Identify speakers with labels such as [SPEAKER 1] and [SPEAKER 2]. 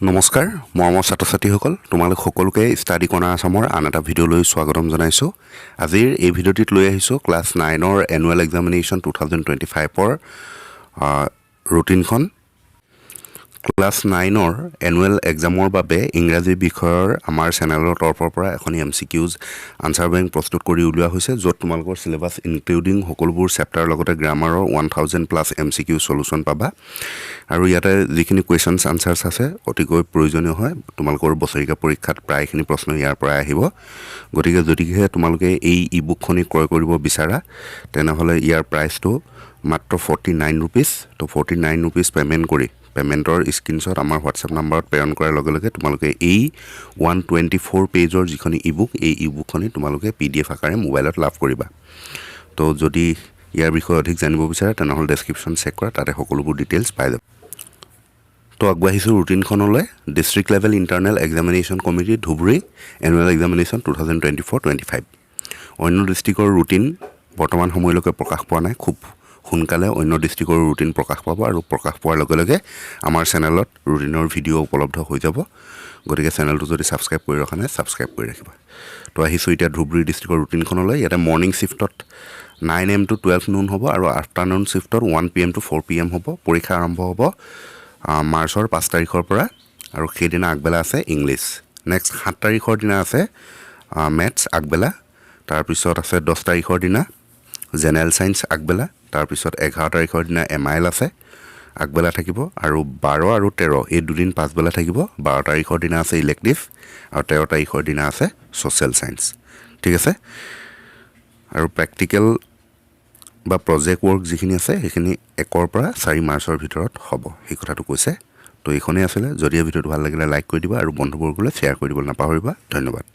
[SPEAKER 1] নমস্কাৰ মৰমৰ ছাত্ৰ-ছাত্ৰীসকল তোমালোক সকলোকে ষ্টাডি কৰ্ণাৰ আসামৰ আন এটা ভিডিঅ'লৈ স্বাগতম জনাইছোঁ আজিৰ এই ভিডিঅ'টিত লৈ আহিছোঁ ক্লাছ 9ৰ এনুৱেল এক্সামিনেশ্যন 2025ৰ ৰুটিনখন ক্লাছ 9ৰ এনুৱেল এক্সামৰ বাবে ইংৰাজী বিষয়ৰ আমাৰ চেনেলৰ তৰফৰ পৰা এখন MCQs আনসাৰ বেংক প্ৰস্তুত কৰি উলিওৱা হৈছে য'ত তোমালোকৰ সিলেবাস ইনক্লুডিং সকলোবোৰ চেপ্টাৰ লগতে গ্ৰামাৰৰ 1000 প্লাছ MCQ সলিউশন পাবা আৰু ইয়াতে যিখিনি কোৱেশ্চনছ আনসাৰ্স আছে অতিকৈ প্ৰয়োজনীয় হয় তোমালোকৰ বছৰিকা পৰীক্ষাত প্ৰায়খিনি প্ৰশ্ন ইয়াৰ পৰা আহিব গতিকে যদিহে তোমালোকে এই ইবুকখনি ক্ৰয় কৰিব বিচাৰা তেনেহলে ইয়াৰ প্ৰাইচটো মাত্ৰ 49 रुपीस তো 49 रुपीस পেমেন্ট কৰি পেমেন্টৰ স্ক্ৰিনশ্বট আমাৰ WhatsApp নম্বৰত প্ৰেৰণ কৰাৰ লগে লগে তোমালোকে এই 124 পেজৰ যিখনি ইবুক এই ইবুকখনি তোমালোকে PDF আকাৰে মোবাইলত লাভ কৰিবা তো যদি ইয়াৰ বিষয়ে অধিক জানিব বিচাৰা তেনেহলে ডেসক্ৰিপচন চেক কৰা তাতে সকলোবোৰ ডিটেইলছ পাই যাব তো আগবাঢ়িছো ৰুটিনখনলৈ district level internal examination committee Dhubri annual examination 2024-25 অন্য ডিস্ট্ৰিক্টৰ ৰুটিন বৰ্তমান সময়লৈকে প্ৰকাশ পোৱা নাই খুব সোনকালে অন্য ডিস্ট্ৰিক্টৰ ৰুটিন প্ৰকাশ পাব আৰু প্ৰকাশ পোৱাৰ লগে লগে আমাৰ চেনেলত ৰুটিনৰ ভিডিঅ' উপলব্ধ হৈ যাব গতিকে চেনেলটো যদি সাবস্ক্ৰাইব কৰি ৰখা নাই সাবস্ক্ৰাইব কৰি ৰাখিবা তো আহিছো এতিয়া ধুবুৰী ডিস্ট্ৰিক্টৰ ৰুটিনখনলৈ ইয়াতে মৰ্নিং শিফটত 9 AM to 12 noon হ'ব আৰু আফটাৰনুন শিফটত 1 PM to 4 PM হ'ব পৰীক্ষা আৰম্ভ হ'ব মাৰ্চৰ 5 তাৰিখৰ পৰা আৰু সেইদিনা আগবেলা আছে ইংলিছ নেক্সট 7 তাৰিখৰ দিনা আছে মেথছ আগবেলা তাৰ পিছত আছে 10 তাৰিখৰ দিনা জেনেৰেল সায়েন্স আগবেলা তাৰ পিছত 11 তাৰিখৰ দিনা MIL আছে আগবেলা থাকিব আৰু 12 আৰু 13 এই দুদিন পাছবেলা থাকিব 12 তাৰিখৰ দিনা আছে ইলেক্টিভ আৰু 13 তাৰিখৰ দিনা আছে সোশ্যাল সায়েন্স ঠিক আছে আৰু প্ৰ্যাকটিক্যাল বা প্ৰজেক্ট ওয়াৰ্ক যিখিনি আছে সেইখিনি 1 পৰা 4 মাৰ্চৰ ভিতৰত হ'ব এই কথাটো কৈছে তো এইখনেই আছিল যদি এই ভিডিঅ'টো ভাল লাগিলে লাইক কৰি দিবা আৰু বন্ধুবৰ্গলৈ শ্বেয়াৰ কৰি দিব নাপাহৰিবা ধন্যবাদ